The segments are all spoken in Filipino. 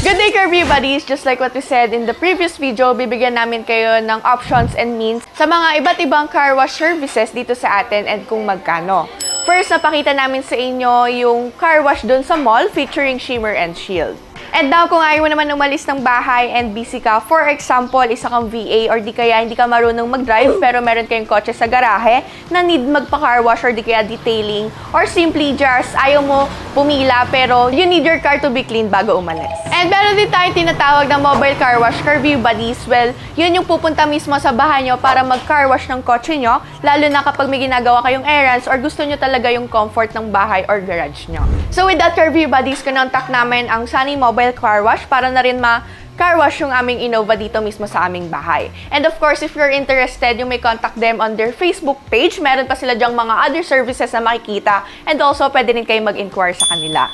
Good day, Curvy Buddies! Just like what we said in the previous video, bibigyan namin kayo ng options and means sa mga iba't ibang car wash services dito sa atin and kung magkano. First, napakita namin sa inyo yung car wash dun sa mall featuring Shimmer and Shield. And now, kung ayaw mo naman umalis ng bahay and busy ka, for example, isa kang VA or di kaya hindi ka marunong mag-drive pero meron kayong kotse sa garahe na need magpa-car wash or di kaya detailing or simply just ayaw mo pumila pero you need your car to be clean bago umalis. And meron din tayo tinatawag na mobile car wash, Curvy Buddies. Well, yun yung pupunta mismo sa bahay nyo para mag-car wash ng kotse nyo, lalo na kapag may ginagawa kayong errands or gusto nyo talaga yung comfort ng bahay or garage nyo. So with that, Curvy Buddies, kinontak namin ang Sunny Mobile Car Wash para na rin ma-car wash yung aming Innova dito mismo sa aming bahay. And of course, if you're interested, you may contact them on their Facebook page. Meron pa sila dyang mga other services na makikita. And also, pwede rin kayo mag-inquire sa kanila.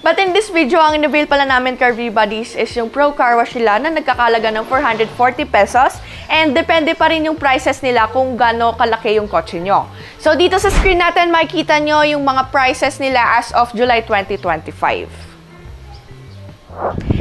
But in this video, ang in-avail pala namin, Curvy Buddies, is yung Pro Car Wash nila na nagkakalaga ng 440 pesos. And depende pa rin yung prices nila kung gaano kalaki yung kotse nyo. So dito sa screen natin, makikita nyo yung mga prices nila as of July 2025.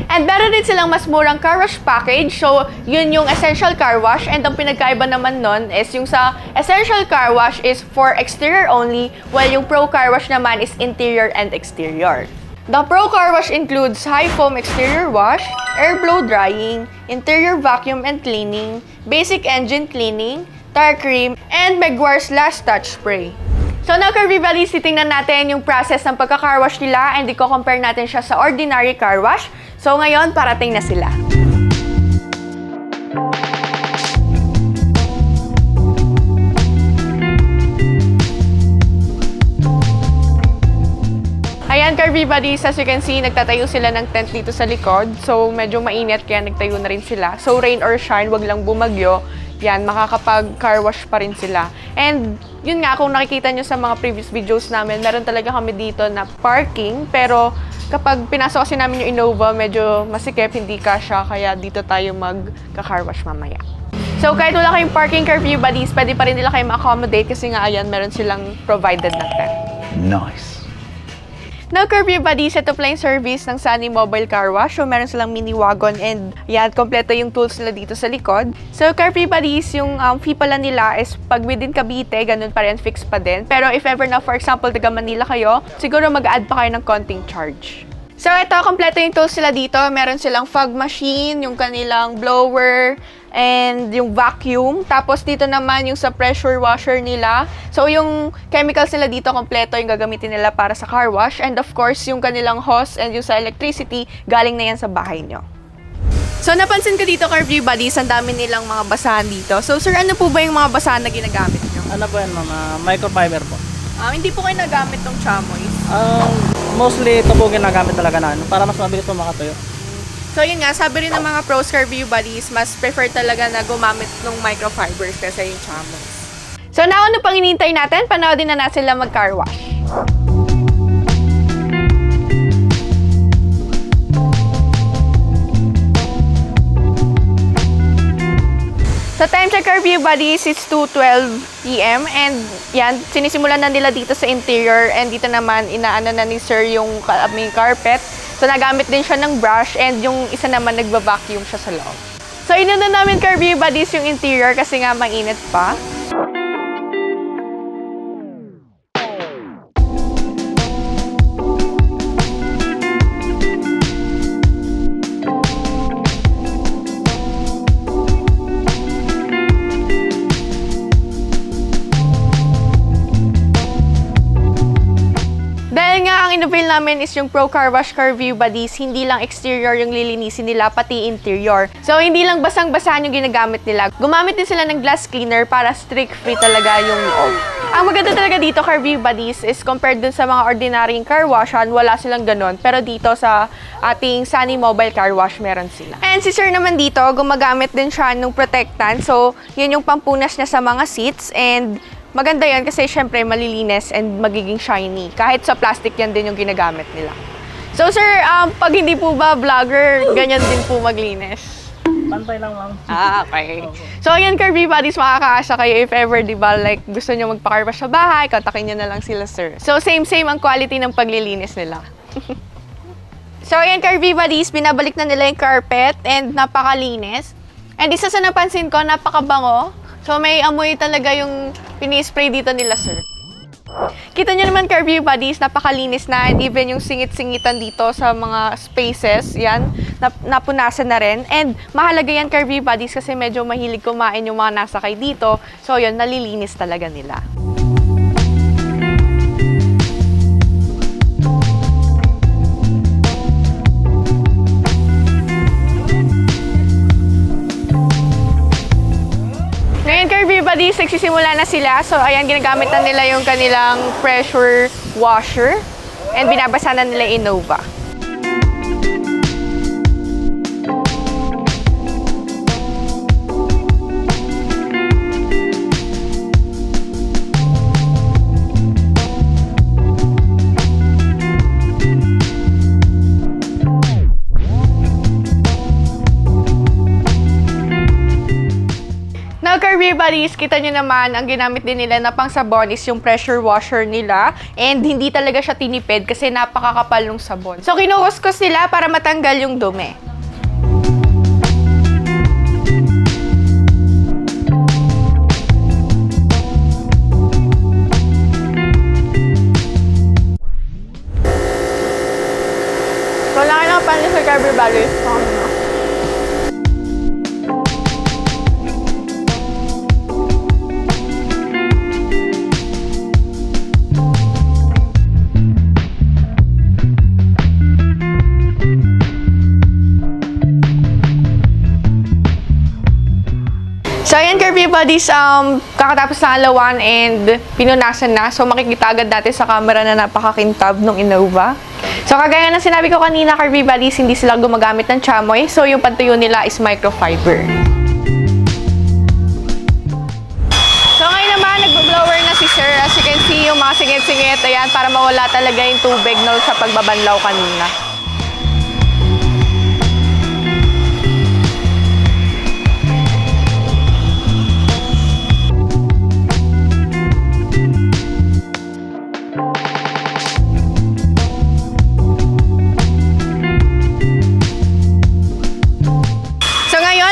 And meron din silang mas murang car wash package. So, yun yung essential car wash. And ang pinagkaiba naman nun is yung sa essential car wash is for exterior only, while yung Pro Car Wash naman is interior and exterior. The Pro Car Wash includes high foam exterior wash, air blow drying, interior vacuum and cleaning, basic engine cleaning, tire cream, and Meguiar's Last Touch Spray. So now, Curvy Buddies, titingnan natin yung process ng pagka-car wash nila and i-compare natin siya sa ordinary car wash. So ngayon, parating na sila. Ayan, Curvy Buddies, as you can see, nagtatayo sila ng tent dito sa likod. So medyo mainit kaya nagtayo na rin sila. So rain or shine, wag lang bumagyo. Yan, makakapag-car wash pa rin sila. And yun nga, kung nakikita nyo sa mga previous videos namin, meron talaga kami dito na parking. Pero kapag pinasok kasi namin yung Innova, medyo masikip, hindi kasya. Kaya dito tayo mag-car wash mamaya. So kahit wala kayong parking, Curvy Buddies, pwede pa rin nila kayo ma-accommodate kasi nga, ayan, meron silang provided na tent. Nice! Now, Curvy Buddies, ito pala yung service ng Sunny Mobile Car Wash. So, meron silang mini wagon and yan, kompleto yung tools nila dito sa likod. So, Curvy Buddies, yung fee pala nila is pag within Cavite, ganun pa rin, fix pa din. Pero if ever na, for example, taga Manila kayo, siguro mag-add pa kayo ng konting charge. So, ito, kompleto yung tools nila dito. Meron silang fog machine, yung kanilang blower, and yung vacuum. Tapos dito naman yung sa pressure washer nila. So yung chemicals nila dito kompleto yung gagamitin nila para sa car wash. And of course, yung kanilang hose and yung sa electricity, galing na yan sa bahay nyo. So napansin ko dito, Curvy Buddies, ang dami nilang mga basahan dito. So sir, ano po ba yung mga basahan na ginagamit nyo? Ano po yan, ma'am? Microfiber po. Hindi po kayo nagamit ng chamoy? Mostly ito po ginagamit talaga na para mas mabilis po makatuyo. So yun nga, sabi rin ng mga pros, Curvy Buddies, mas prefer talaga na gumamit ng microfibers kasi yung chamoy. So now, ano pang hinihintay natin? Panoodin na natin sila mag-car wash. So time check, Curvy Buddies, it's 2:12 PM and yan, sinisimulan na nila dito sa interior and dito naman inaano na ni sir yung aming carpet. So nagamit din siya ng brush and yung isa naman nagba-vacuum siya sa loob. So inuna namin, Curvy Buddies, yung interior kasi nga mainit pa. Dahil nga ang in-avail namin is yung Pro Car Wash, Curvy Buddies, hindi lang exterior yung lilinisin nila, pati interior. So, hindi lang basang-basahan yung ginagamit nila. Gumamit din sila ng glass cleaner para streak-free talaga yung loob. Ang maganda talaga dito, Curvy Buddies, is compared dun sa mga ordinaryong car washan, wala silang ganon. Pero dito sa ating Sunny Mobile Car Wash, meron sila. And si sir naman dito, gumagamit din siya ng protectant. So, yun yung pampunas niya sa mga seats and maganda yan kasi syempre malilinis and magiging shiny. Kahit sa plastic yan din yung ginagamit nila. So sir, pag hindi po ba vlogger, ganyan din po maglinis? Pantay lang, ma'am. Okay. So ayan, Curvy Buddies, makakaasa kayo if ever, di ba, like gusto nyo magpa-car wash sa bahay, kontakin nyo na lang sila sir. So same ang quality ng paglilinis nila. So, ayan, Car V Buddies, binabalik na nila yung carpet and napakalinis. And isa sa napansin ko, napakabango. So, may amoy talaga yung pini-spray dito nila, sir. Kita nyo naman, Car V Buddies, napakalinis na. And even yung singit-singitan dito sa mga spaces, yan, napunasan na rin. And mahalaga yan, Car V Buddies, kasi medyo mahilig kumain yung mga nasakay dito. So, yun, nalilinis talaga nila. Ngayon, Car V Buddies, nagsisimula na sila. So, ayan, ginagamit na nila yung kanilang pressure washer. And binabasa na nila Innova. Now, Car V Buddies, kita nyo naman, ang ginamit din nila na pang sabon is yung pressure washer nila. And hindi talaga siya tinipid kasi napakakapal ng sabon. So, kinukuskus nila para matanggal yung dumi. So, laki ng pansin sa Car V Buddies. So, ayan, Car V Buddies, kakatapos na alawan and pinunasan na. So, makikita agad natin sa camera na napakakintab ng Innova. So, kagaya ng sinabi ko kanina, Car V Buddies, hindi sila gumagamit ng chamoy. So, yung pantuyo nila is microfiber. So, ngayon naman, nagbo-blower na si Sir. As you can see, yung mga singit-singit, ayan, para mawala talaga yung tubig no, sa pagbabanlaw kanina.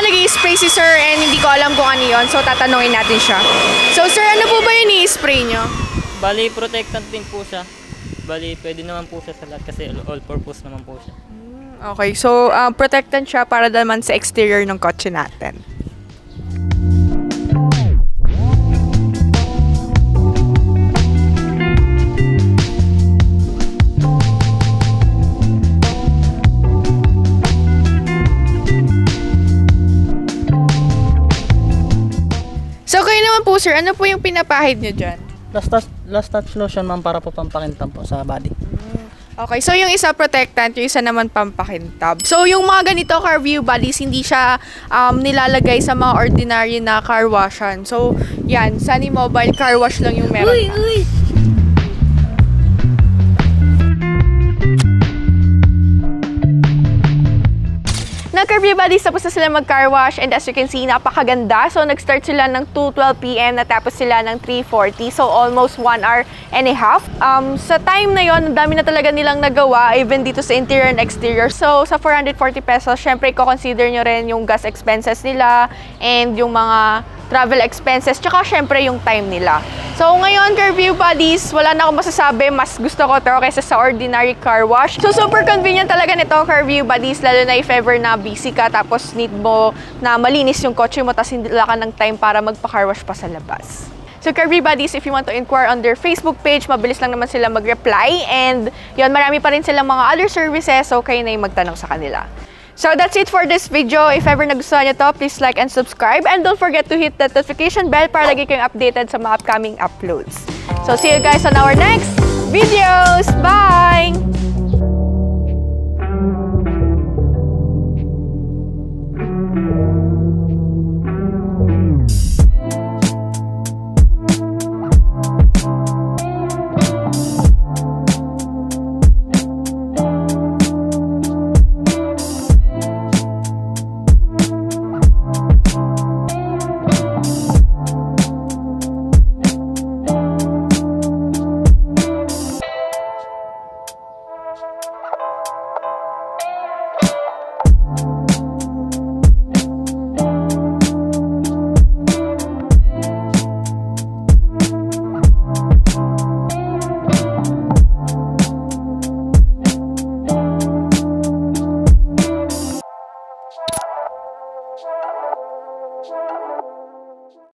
Nag-i-spray si Sir and hindi ko alam kung ano yun. So, tatanungin natin siya. So, Sir, ano po ba yung i-spray nyo? Bali, protectant din po siya. Bali, pwede naman po siya sa lahat kasi all-purpose naman po siya. Okay, so protectant siya para naman sa exterior ng kotse natin. So, kayo naman po, Sir, ano po yung pinapahid nyo dyan? Last touch lotion, ma'am, para po pampakintab po sa body. Okay, so yung isa protectant, yung isa naman pampakintab. So, yung mga ganito Car V Buddies, hindi siya nilalagay sa mga ordinary na car washan. So, yan, Sunny Mobile car wash lang yung meron na. Na Car V Buddies, tapos na sila mag-car wash and as you can see, napakaganda. So, nag-start sila ng 2:12 PM, natapos sila ng 3:40. So, almost 1 hour and a half. Sa time na yon, ang dami na talaga nilang nagawa, even dito sa interior and exterior. So, sa 440 pesos, syempre, i-consider nyo rin yung gas expenses nila and yung mga travel expenses, tsaka syempre yung time nila. So, ngayon, Car V Buddies, wala na akong masasabi. Mas gusto ko to kaysa sa ordinary car wash. So, super convenient talaga nito, Car V Buddies, lalo na if ever na busy ka, tapos need mo na malinis yung kotse mo, tapos hindi ka ng time para magpa-car wash pa sa labas. So, Car V Buddies, if you want to inquire on their Facebook page, mabilis lang naman sila mag-reply. And yun, marami pa rin silang mga other services, so kayo na yung magtanong sa kanila. So, that's it for this video. If ever nagustuhan nyo to, please like and subscribe. And don't forget to hit that notification bell para lagi kayong updated sa mga upcoming uploads. So, see you guys on our next videos. Bye!